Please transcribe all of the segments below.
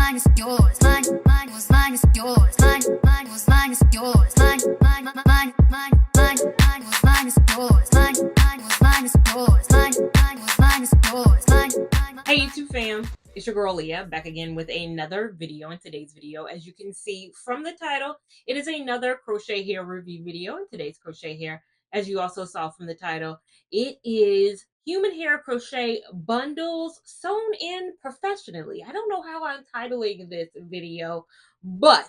mine is yours. Mine was mine is yours. Mine was mine is yours. Mine was mine is yours. Mine was mine is yours. Mine was mine is yours. Hey YouTube fam, it's your girl Lia back again with another video. In today's video, as you can see from the title, it is another crochet hair review video. In today's crochet hair, as you also saw from the title, it is human hair crochet bundles sewn in professionally. I don't know how I'm titling this video, but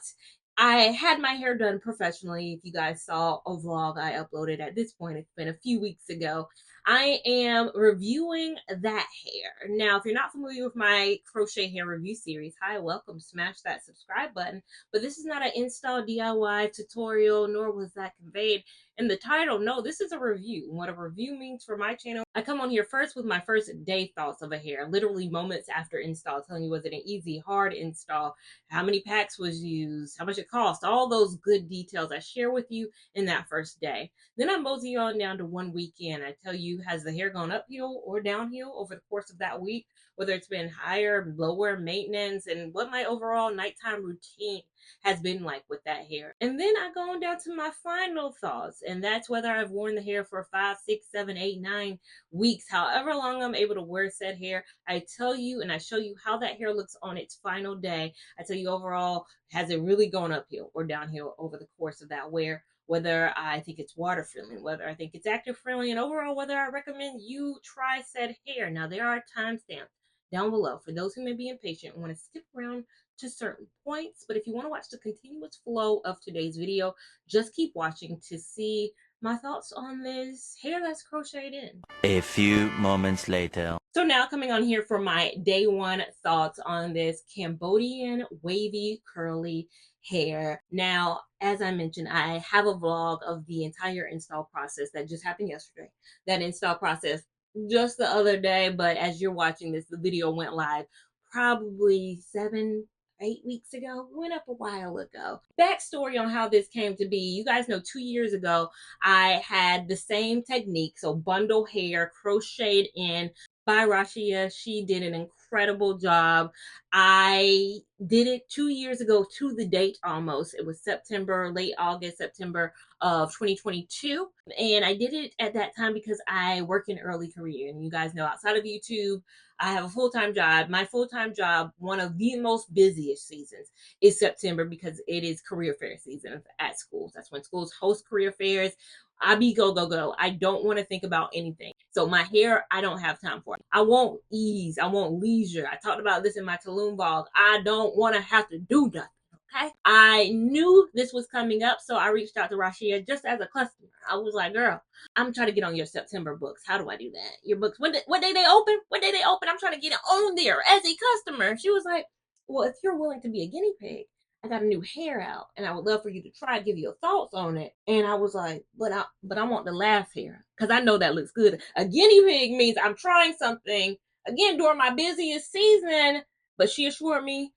I had my hair done professionally. If you guys saw a vlog I uploaded at this point, it's been a few weeks ago. I am reviewing that hair. Now, if you're not familiar with my crochet hair review series, hi, welcome. Smash that subscribe button. But this is not an install DIY tutorial, nor was that conveyed in the title. No, this is a review. What a review means for my channel, I come on here first with my first day thoughts of a hair, literally moments after install, telling you was it an easy, hard install, how many packs was used, how much it cost, all those good details I share with you in that first day. Then I mosey on down to one weekend. I tell you, has the hair gone uphill or downhill over the course of that week, whether it's been higher, lower maintenance, and what my overall nighttime routine has been like with that hair. And then I go on down to my final thoughts, and that's whether I've worn the hair for 5, 6, 7, 8, 9 weeks, however long I'm able to wear said hair. I tell you and I show you how that hair looks on its final day. I tell you overall, has it really gone uphill or downhill over the course of that wear, whether I think it's water friendly, whether I think it's active friendly, and overall whether I recommend you try said hair. Now there are timestamps down below for those who may be impatient and want to skip around to certain points. But if you want to watch the continuous flow of today's video, just keep watching to see my thoughts on this hair that's crocheted in. A few moments later. So now coming on here for my day one thoughts on this Cambodian wavy curly hair. Now, as I mentioned, I have a vlog of the entire install process that just happened yesterday. That install process just the other day, but as you're watching this, the video went live probably 7, 8 weeks ago. Went up a while ago. Backstory on how this came to be. You guys know 2 years ago, I had the same technique. So bundle hair crocheted in by Rashia. She did an incredible job. I did it 2 years ago to the date almost. It was September, late August, September of 2022. And I did it at that time because I work in early career. And you guys know outside of YouTube, I have a full-time job. My full-time job, one of the most busiest seasons, is September because it is career fair season at schools. That's when schools host career fairs. I be go, go, go. I don't want to think about anything. So my hair, I don't have time for it. I want ease. I want leisure. I talked about this in my Tulum vlog. I don't want to have to do nothing. Okay. I knew this was coming up, so I reached out to Rashia just as a customer. I was like, girl, I'm trying to get on your September books. How do I do that? Your books, what day they open? What day they open? I'm trying to get it on there as a customer. She was like, well, if you're willing to be a guinea pig, I got a new hair out and I would love for you to try, give your thoughts on it. And I was like, but I want the last hair because I know that looks good. A guinea pig means I'm trying something again during my busiest season, but she assured me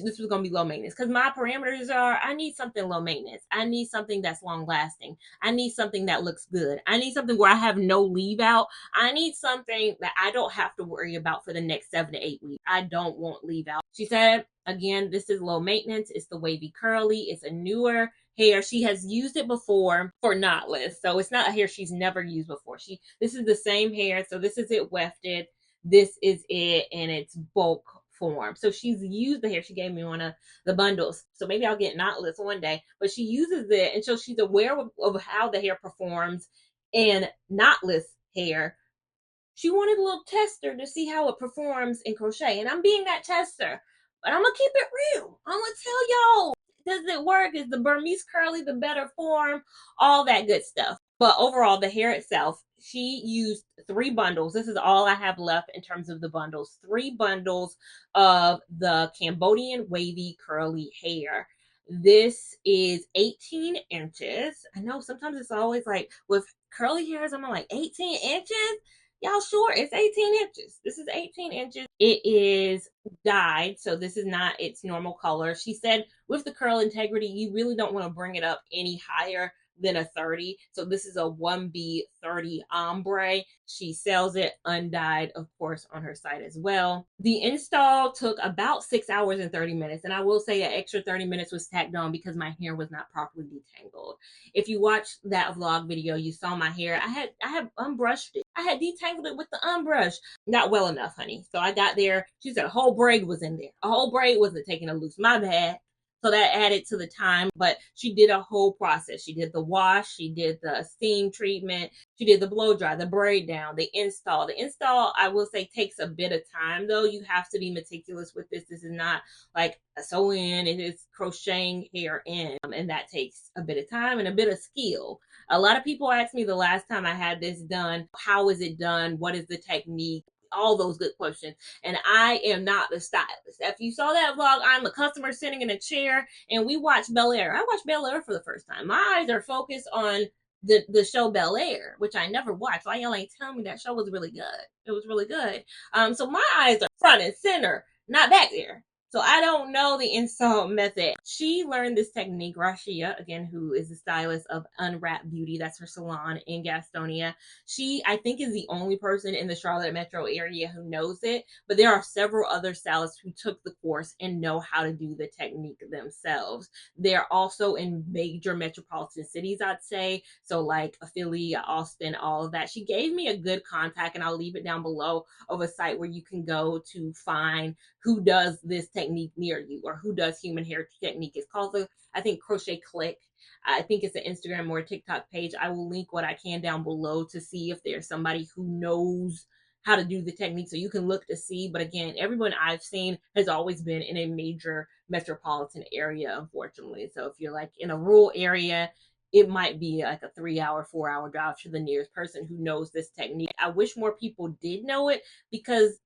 this was going to be low maintenance because my parameters are, I need something low maintenance. I need something that's long lasting. I need something that looks good. I need something where I have no leave out. I need something that I don't have to worry about for the next 7 to 8 weeks. I don't want leave out. She said, again, this is low maintenance. It's the wavy curly. It's a newer hair. She has used it before for knotless. So it's not a hair she's never used before. This is the same hair. So this is it wefted. This is it in its bulk form. So she's used the hair. She gave me one of the bundles. So maybe I'll get knotless one day. But she uses it. And so she's aware of how the hair performs in knotless hair. She wanted a little tester to see how it performs in crochet. And I'm being that tester. But I'm going to keep it real. I'm going to tell y'all, does it work? Is the Burmese curly the better form? All that good stuff. But overall, the hair itself, she used 3 bundles. This is all I have left in terms of the bundles. 3 bundles of the Cambodian wavy curly hair. This is 18 inches. I know sometimes it's always like with curly hairs, I'm like 18 inches? Y'all sure it's 18 inches. This is 18 inches. It is dyed, so this is not its normal color. She said with the curl integrity, you really don't want to bring it up any higher than a 30. So this is a 1B 30 ombre. She sells it undyed, of course, on her site as well. The install took about 6 hours and 30 minutes. And I will say an extra 30 minutes was tacked on because my hair was not properly detangled. If you watched that vlog video, you saw my hair. I had unbrushed it. I had detangled it with the unbrush. Not well enough, honey. So I got there. She said a whole braid was in there. A whole braid wasn't taking a loose. My bad. So that added to the time, but she did a whole process. She did the wash, she did the steam treatment, she did the blow dry, the braid down, the install. The install, I will say, takes a bit of time though. You have to be meticulous with this. This is not like a sew in, it is crocheting hair in. And that takes a bit of time and a bit of skill. A lot of people ask me the last time I had this done, how is it done? What is the technique? All those good questions. And I am not the stylist. If you saw that vlog, I'm a customer sitting in a chair and we watched Bel Air. I watched Bel Air for the first time. My eyes are focused on the show Bel Air, which I never watched. Why y'all ain't telling me that show was really good? It was really good. So my eyes are front and center, not back there. So I don't know the install method. She learned this technique, Rashia, again, who is the stylist of Unwrapped Beauty. That's her salon in Gastonia. She, I think, is the only person in the Charlotte metro area who knows it, but there are several other stylists who took the course and know how to do the technique themselves. They're also in major metropolitan cities, I'd say. So like Philly, Austin, all of that. She gave me a good contact, and I'll leave it down below, of a site where you can go to find who does this technique near you, or who does human hair technique. It's called I think Crochet Click. I think it's an Instagram or a TikTok page. I will link what I can down below to see if there's somebody who knows how to do the technique, so you can look to see. But again, everyone I've seen has always been in a major metropolitan area, unfortunately. So if you're like in a rural area, it might be like a 3-hour, 4-hour drive to the nearest person who knows this technique. I wish more people did know it, because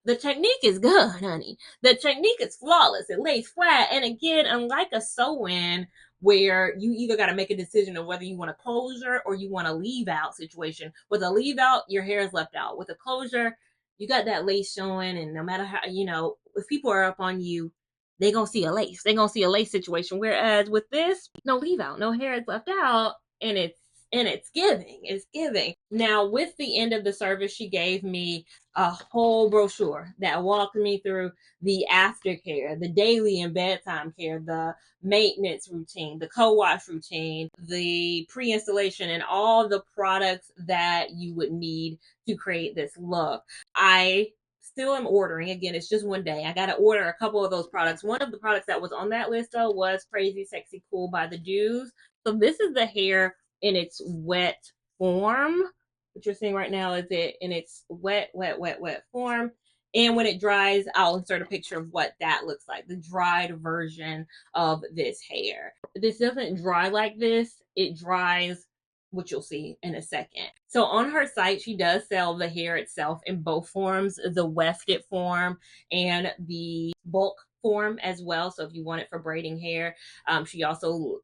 the technique is good, honey. The technique is flawless. It lays flat. And again, unlike a sew-in where you either got to make a decision of whether you want a closure or you want a leave out situation. With a leave out, your hair is left out. With a closure, you got that lace showing, and no matter how, if people are up on you, they're going to see a lace. They're going to see a lace situation. Whereas with this, no leave out, no hair is left out, and it's giving. Now, with the end of the service, she gave me a whole brochure that walked me through the aftercare, the daily and bedtime care, the maintenance routine, the co-wash routine, the pre-installation, and all the products that you would need to create this look. I still am ordering. Again, it's just one day. I got to order a couple of those products. One of the products that was on that list, though, was Crazy Sexy Cool by the Dews. So this is the hair in its wet form. What you're seeing right now is it in its wet form. And when it dries, I'll insert a picture of what that looks like, the dried version of this hair. This doesn't dry like this. It dries, which you'll see in a second. So on her site, she does sell the hair itself in both forms, the wefted form and the bulk form as well. So if you want it for braiding hair, she also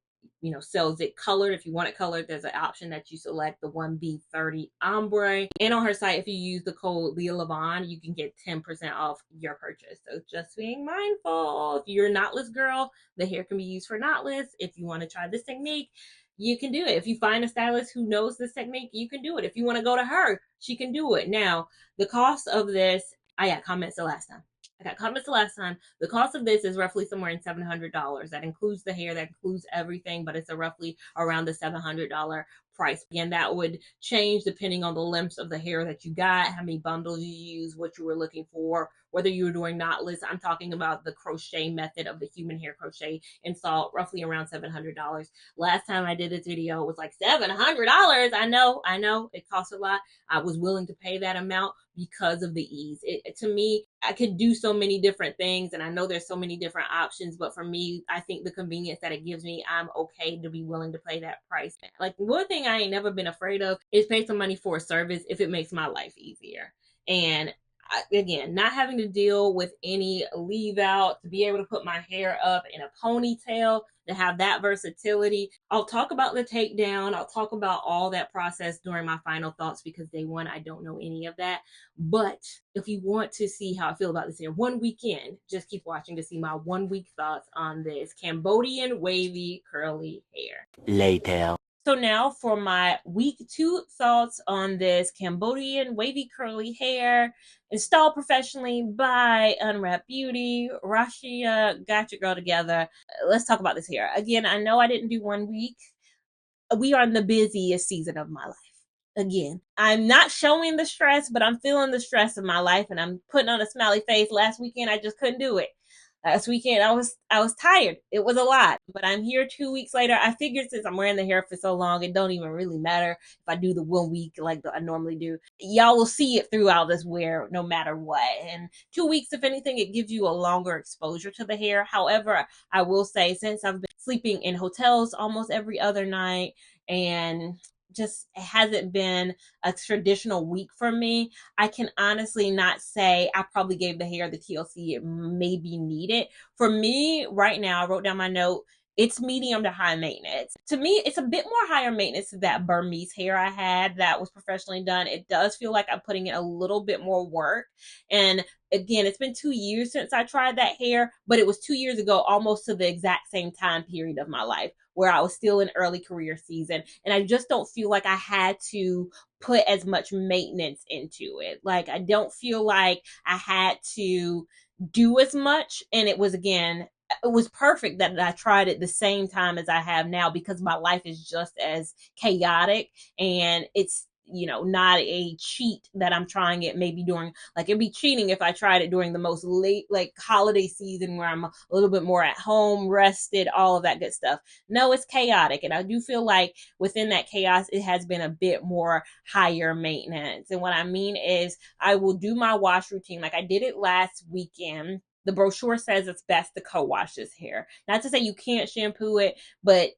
sells it colored. If you want it colored, there's an option that you select, the 1B 30 ombre. And on her site, if you use the code Lia Lavon, you can get 10% off your purchase. So just being mindful. If you're a knotless girl, the hair can be used for knotless. If you want to try this technique, you can do it. If you find a stylist who knows this technique, you can do it. If you want to go to her, she can do it. Now, the cost of this, I got comments the last time. The cost of this is roughly somewhere in $700. That includes the hair, that includes everything, but it's roughly around the $700 price. Again, that would change depending on the lengths of the hair that you got, how many bundles you use, what you were looking for, whether you were doing knotless. I'm talking about the crochet method of the human hair crochet install, roughly around $700. Last time I did this video, it was like $700. I know, it costs a lot. I was willing to pay that amount because of the ease. To me, I could do so many different things, and I know there's so many different options, but for me, I think the convenience that it gives me, I'm okay to be willing to pay that price. Like, one thing I ain't never been afraid of is pay some money for a service if it makes my life easier. And again, not having to deal with any leave out, to be able to put my hair up in a ponytail, to have that versatility. I'll talk about the takedown. I'll talk about all that process during my final thoughts, because day one, I don't know any of that. But if you want to see how I feel about this hair 1 weekend, just keep watching to see my 1 week thoughts on this Cambodian wavy curly hair. Later. So now for my week 2 thoughts on this Cambodian wavy curly hair, installed professionally by Unwrapped Beauty. Rashia got your girl together. Let's talk about this hair. Again, I know I didn't do 1 week. We are in the busiest season of my life. Again, I'm not showing the stress, but I'm feeling the stress of my life, and I'm putting on a smiley face. Last weekend, I just couldn't do it. Last weekend, I was tired. It was a lot, but I'm here 2 weeks later. I figured since I'm wearing the hair for so long, it don't even really matter if I do the 1 week like I normally do. Y'all will see it throughout this wear no matter what. And 2 weeks, if anything, it gives you a longer exposure to the hair. However, I will say since I've been sleeping in hotels almost every other night and just it hasn't been a traditional week for me, I can honestly not say I probably gave the hair the TLC it maybe needed. For me, right now, I wrote down my note, it's medium to high maintenance. To me, it's a bit more higher maintenance than that Burmese hair I had that was professionally done. It does feel like I'm putting in a little bit more work. And again, it's been 2 years since I tried that hair, but it was 2 years ago, almost to the exact same time period of my life where I was still in early career season. And I just don't feel like I had to put as much maintenance into it. Like, I don't feel like I had to do as much. And it was, again, it was perfect that I tried it the same time as I have now because my life is just as chaotic, and it's, not a cheat that I'm trying it maybe during, like, it'd be cheating if I tried it during the most late, like, holiday season where I'm a little bit more at home, rested, all of that good stuff. No, it's chaotic. And I do feel like within that chaos, it has been a bit more higher maintenance. And what I mean is I will do my wash routine. Like I did it last weekend. The brochure says it's best to co-wash this hair. Not to say you can't shampoo it, but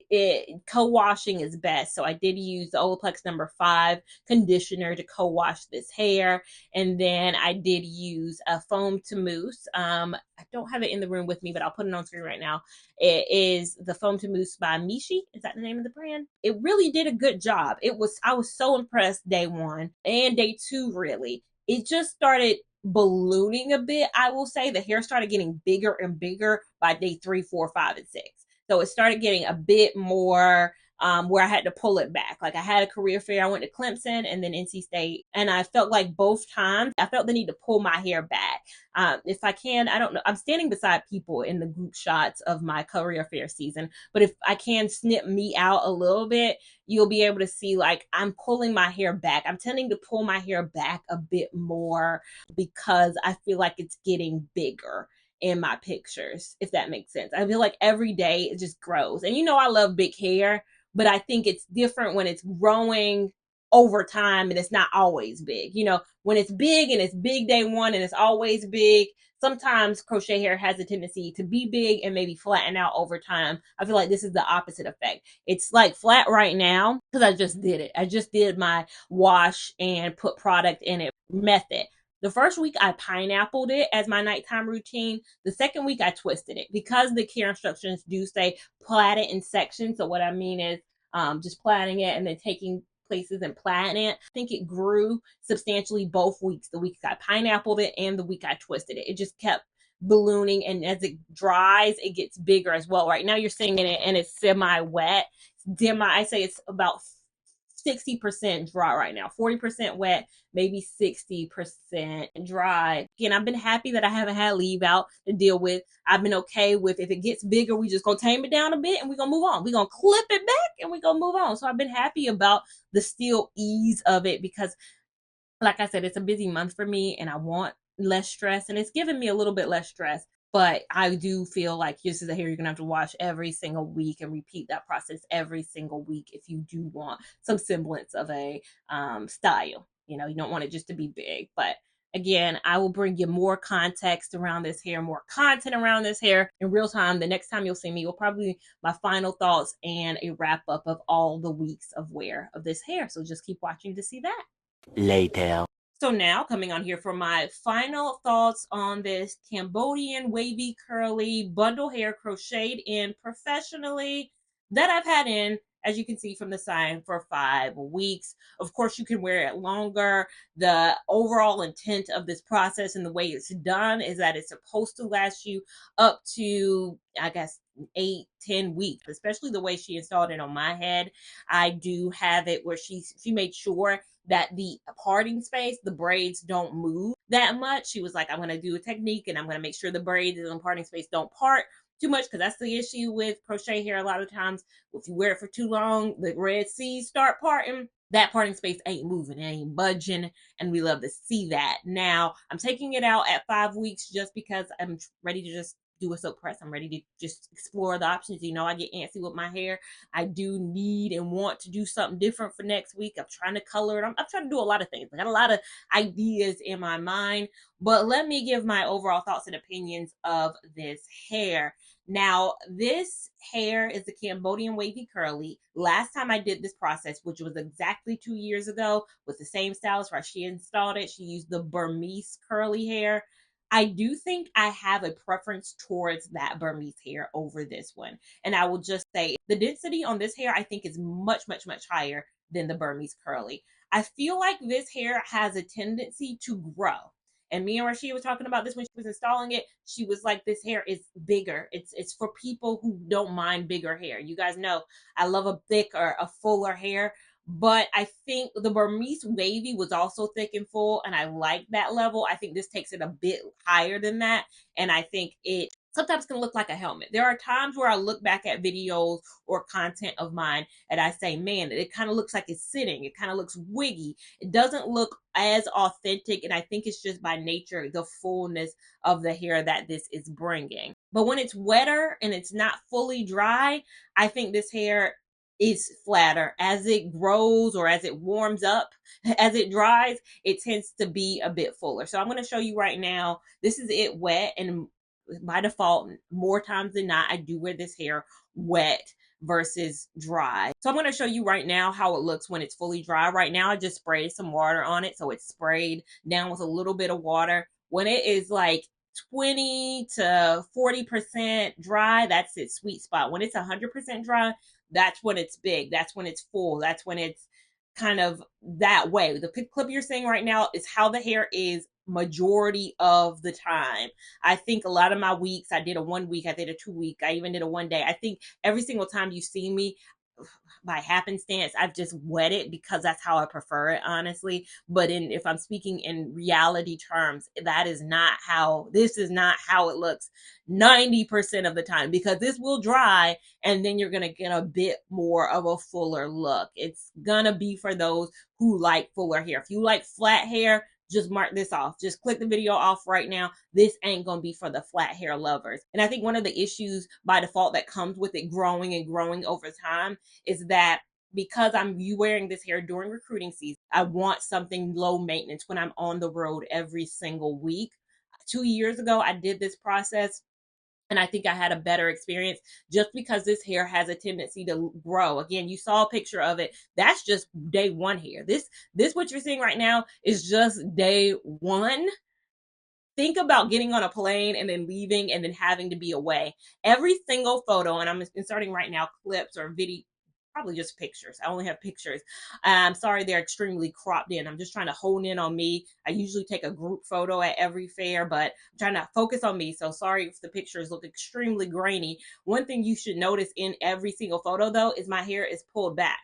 co-washing is best. So I did use the Olaplex number 5 conditioner to co-wash this hair. And then I did use a foam to mousse. I don't have it in the room with me, but I'll put it on screen right now. It is the foam to mousse by Mishi. Is that the name of the brand? It really did a good job. I was so impressed day 1 and day 2, really. It just started ballooning a bit. I will say the hair started getting bigger and bigger by day 3, 4, 5, and 6. So it started getting a bit more where I had to pull it back. Like I had a career fair. I went to Clemson and then NC State. And I felt like both times I felt the need to pull my hair back. If I can, I don't know. I'm standing beside people in the group shots of my career fair season. But if I can snip me out a little bit, you'll be able to see like I'm pulling my hair back. I'm tending to pull my hair back a bit more because I feel like it's getting bigger in my pictures, if that makes sense. I feel like every day it just grows. And I love big hair, but I think it's different when it's growing over time and it's not always big. When it's big and it's big day 1 and it's always big, sometimes crochet hair has a tendency to be big and maybe flatten out over time. I feel like this is the opposite effect. It's like flat right now because I just did it. I just did my wash and put product in it method. The first week I pineappled it as my nighttime routine. The second week I twisted it because the care instructions do say plait it in sections. So what I mean is just plaiting it and then taking places and plaiting it. I think it grew substantially both weeks. The week I pineappled it and the week I twisted it. It just kept ballooning, and as it dries, it gets bigger as well. Right now you're seeing it and it's semi-wet. I say it's about 60% dry right now, 40% wet, maybe 60% dry. Again, I've been happy that I haven't had leave out to deal with. I've been okay with if it gets bigger, we just gonna tame it down a bit and we're gonna move on. We're gonna clip it back and we're gonna move on. So I've been happy about the still ease of it because, like I said, it's a busy month for me and I want less stress, and it's given me a little bit less stress. But I do feel like this is a hair you're going to have to wash every single week and repeat that process every single week if you do want some semblance of a style. You don't want it just to be big. But again, I will bring you more context around this hair, more content around this hair in real time. The next time you'll see me will probably be my final thoughts and a wrap up of all the weeks of wear of this hair. So just keep watching to see that. Later. So now coming on here for my final thoughts on this Cambodian wavy curly bundle hair crocheted in professionally that I've had in as you can see from the sign, for 5 weeks. Of course, you can wear it longer. The overall intent of this process and the way it's done is that it's supposed to last you up to, I guess, 8-10 weeks, especially the way she installed it on my head. I do have it where she made sure that the parting space, the braids don't move that much. She was like, I'm going to do a technique and I'm going to make sure the braids in the parting space don't part too much, because that's the issue with crochet hair. A lot of times, if you wear it for too long, the Red Seas start parting. That parting space ain't moving, it ain't budging, and we love to see that. Now, I'm taking it out at 5 weeks just because I'm ready to just do a silk press. I'm ready to just explore the options. You know, I get antsy with my hair. I do need and want to do something different for next week. I'm trying to color it. I'm trying to do a lot of things. I got a lot of ideas in my mind, but let me give my overall thoughts and opinions of this hair. Now, this hair is the Cambodian Wavy Curly. Last time I did this process, which was exactly 2 years ago, with the same stylist where she installed it, she used the Burmese curly hair. I do think I have a preference towards that Burmese hair over this one. And I will just say the density on this hair, I think, is much, much, much higher than the Burmese curly. I feel like this hair has a tendency to grow. And me and Rashida was talking about this when she was installing it. She was like, this hair is bigger. It's for people who don't mind bigger hair. You guys know I love a thick or a fuller hair. But I think the Burmese Wavy was also thick and full, and I like that level. I think this takes it a bit higher than that, and I think it sometimes can look like a helmet. There are times where I look back at videos or content of mine and I say, man, it kind of looks like it's sitting. It kind of looks wiggy. It doesn't look as authentic, and I think it's just by nature the fullness of the hair that this is bringing. But when it's wetter and it's not fully dry, I think this hair is flatter. As it grows or as it warms up, as it dries, it tends to be a bit fuller. So I'm going to show you right now. This is it wet, and by default, more times than not, I do wear this hair wet versus dry. So I'm going to show you right now how it looks when it's fully dry. Right now, I just sprayed some water on it, so it's sprayed down with a little bit of water. When it is like 20 to 40% dry, that's its sweet spot. When it's 100% dry, that's when it's big. That's when it's full. That's when it's kind of that way. The clip you're seeing right now is how the hair is majority of the time. I think a lot of my weeks, I did a 1 week, I did a 2 week, I even did a 1 day. I think every single time you see me, by happenstance, I've just wet it because that's how I prefer it, honestly. But if I'm speaking in reality terms, this is not how it looks 90% of the time, because this will dry and then you're going to get a bit more of a fuller look. It's going to be for those who like fuller hair. If you like flat hair, just mark this off. Just click the video off right now. This ain't going to be for the flat hair lovers. And I think one of the issues by default that comes with it growing and growing over time is that because I'm wearing this hair during recruiting season, I want something low maintenance when I'm on the road every single week. 2 years ago, I did this process, and I think I had a better experience just because this hair has a tendency to grow. Again, you saw a picture of it. That's just day one hair. This what you're seeing right now is just day one. Think about getting on a plane and then leaving and then having to be away. Every single photo, and I'm inserting right now clips or video, probably just pictures. I only have pictures. I'm sorry, they're extremely cropped in. I'm just trying to hone in on me. I usually take a group photo at every fair, but I'm trying to focus on me. So sorry if the pictures look extremely grainy. One thing you should notice in every single photo, though, is my hair is pulled back.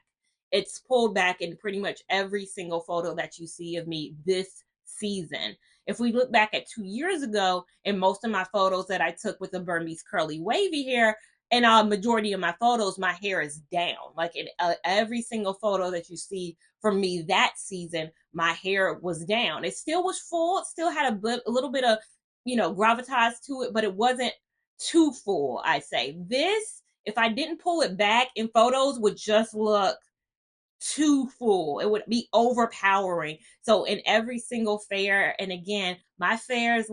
It's pulled back in pretty much every single photo that you see of me this season. If we look back at 2 years ago, in most of my photos that I took with the Burmese curly wavy hair, and a majority of my photos, my hair is down. Like in every single photo that you see from me that season, my hair was down. It still was full. It still had a little bit of, gravitas to it, but it wasn't too full, I say. This, if I didn't pull it back in photos, would just look too full. It would be overpowering. So in every single fair, and again, my fairs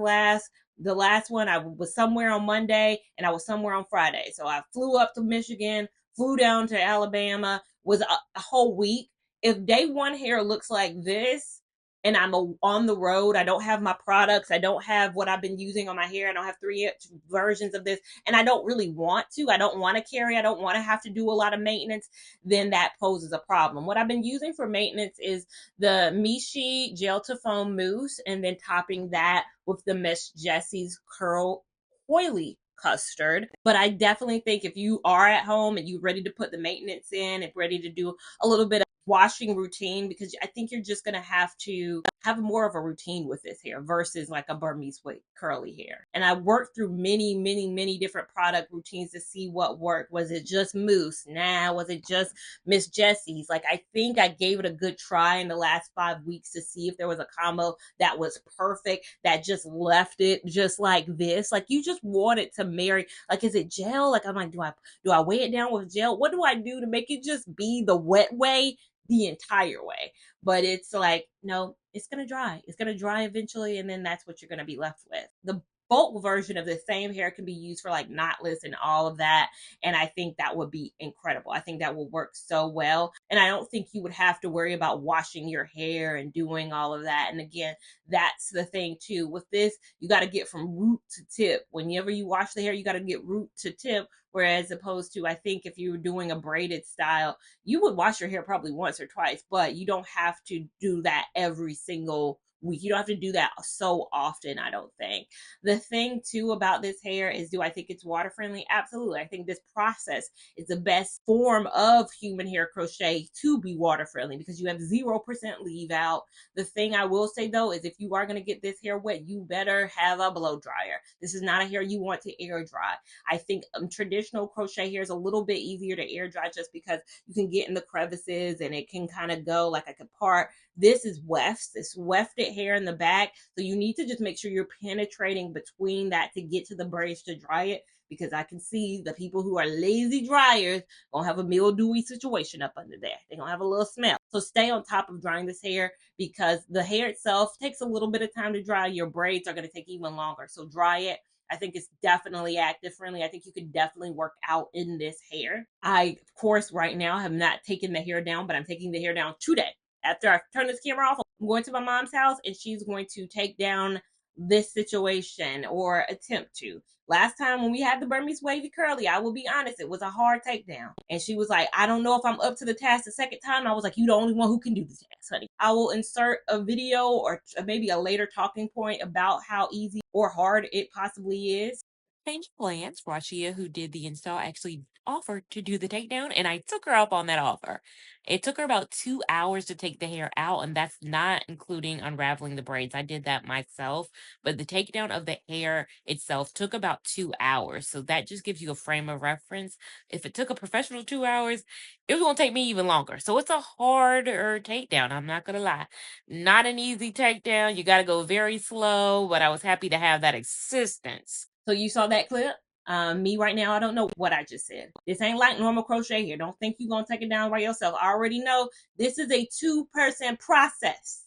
the last one, I was somewhere on Monday and I was somewhere on Friday. So I flew up to Michigan, flew down to Alabama, was a whole week. If day one hair looks like this, and I'm on the road, I don't have my products, I don't have what I've been using on my hair, I don't have 3 versions of this, and I don't really want to, I don't want to carry, I don't want to have to do a lot of maintenance, then that poses a problem. What I've been using for maintenance is the Mishi Gel to Foam Mousse, and then topping that with the Miss Jessie's Curl Coily Custard. But I definitely think if you are at home and you're ready to put the maintenance in and ready to do a little bit of washing routine, because I think you're just going to have to have more of a routine with this hair versus like a Burmese wave curly hair. And I worked through many different product routines to see what worked. Was it just mousse? Nah. Was it just Miss Jessie's? Like, I think I gave it a good try in the last 5 weeks to see if there was a combo that was perfect, that just left it just like this. Like, you just want it to marry. Like, is it gel? Like, I'm like, do I weigh it down with gel? What do I do to make it just be the wet way the entire way? But it's like, no, it's gonna dry. It's gonna dry eventually, and then that's what you're gonna be left with. The bulk version of the same hair can be used for like knotless and all of that, and I think that would be incredible. I think that will work so well, and I don't think you would have to worry about washing your hair and doing all of that. And again, that's the thing too with this, you got to get from root to tip. Whenever you wash the hair, you got to get root to tip. Whereas opposed to, I think if you were doing a braided style, you would wash your hair probably once or twice, but you don't have to do that every single week. You don't have to do that so often, I don't think. The thing too about this hair is, do I think it's water friendly? Absolutely. I think this process is the best form of human hair crochet to be water friendly, because you have 0% leave out. The thing I will say though is, if you are going to get this hair wet, you better have a blow dryer. This is not a hair you want to air dry. I think traditional crochet hair is a little bit easier to air dry, just because you can get in the crevices and it can kind of go like a part. This is weft. It's wefted hair in the back. So you need to just make sure you're penetrating between that to get to the braids to dry it, because I can see the people who are lazy dryers gonna have a mildewy situation up under there. They're gonna have a little smell. So stay on top of drying this hair, because the hair itself takes a little bit of time to dry. Your braids are gonna take even longer. So dry it. I think it's definitely active friendly. I think you could definitely work out in this hair. I, of course, right now have not taken the hair down, but I'm taking the hair down today. After I turn this camera off, I'm going to my mom's house and she's going to take down this situation, or attempt to. Last time when we had the Burmese Wavy Curly, I will be honest, it was a hard takedown. And she was like, I don't know if I'm up to the task the second time. I was like, you're the only one who can do the task, honey. I will insert a video or maybe a later talking point about how easy or hard it possibly is. Change of plans. Rashia, who did the install, actually offered to do the takedown, and I took her up on that offer. It took her about 2 hours to take the hair out, and that's not including unraveling the braids. I did that myself, but the takedown of the hair itself took about 2 hours. So that just gives you a frame of reference. If it took a professional 2 hours, it was going to take me even longer. So it's a harder takedown. I'm not going to lie. Not an easy takedown. You got to go very slow, but I was happy to have that assistance. So you saw that clip? Me right now, I don't know what I just said. This ain't like normal crochet here. Don't think you're going to take it down by yourself. I already know this is a 2-person process.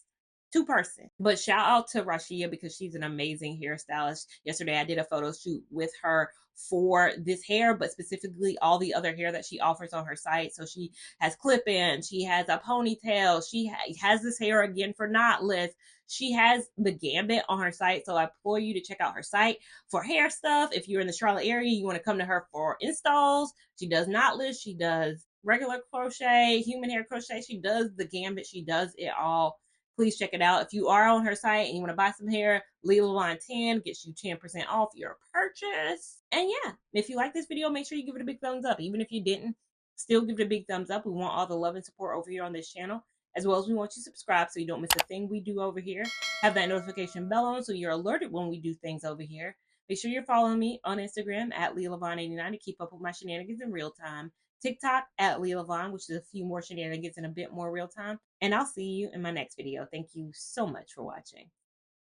2-person. But shout out to Rashia, because she's an amazing hairstylist. Yesterday I did a photo shoot with her for this hair, but specifically all the other hair that she offers on her site. So she has clip-in, she has a ponytail, she has this hair again for knotless. She has the gambit on her site, so I implore you to check out her site for hair stuff. If you're in the Charlotte area, you want to come to her for installs. She does knotless, she does regular crochet, human hair crochet, she does the gambit, she does it all. Please check it out. If you are on her site and you want to buy some hair, Lia Lavon 10 gets you 10% off your purchase. And yeah, if you like this video, make sure you give it a big thumbs up. Even if you didn't, still give it a big thumbs up. We want all the love and support over here on this channel, as well as we want you to subscribe so you don't miss a thing we do over here. Have that notification bell on so you're alerted when we do things over here. Make sure you're following me on Instagram at Lia Lavon 89 to keep up with my shenanigans in real time. TikTok at Lia Lavon, which is a few more shenanigans in a bit more real time. And I'll see you in my next video. Thank you so much for watching.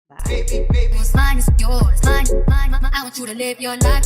Bye. What's mine is yours. Mine. I want you to live your life.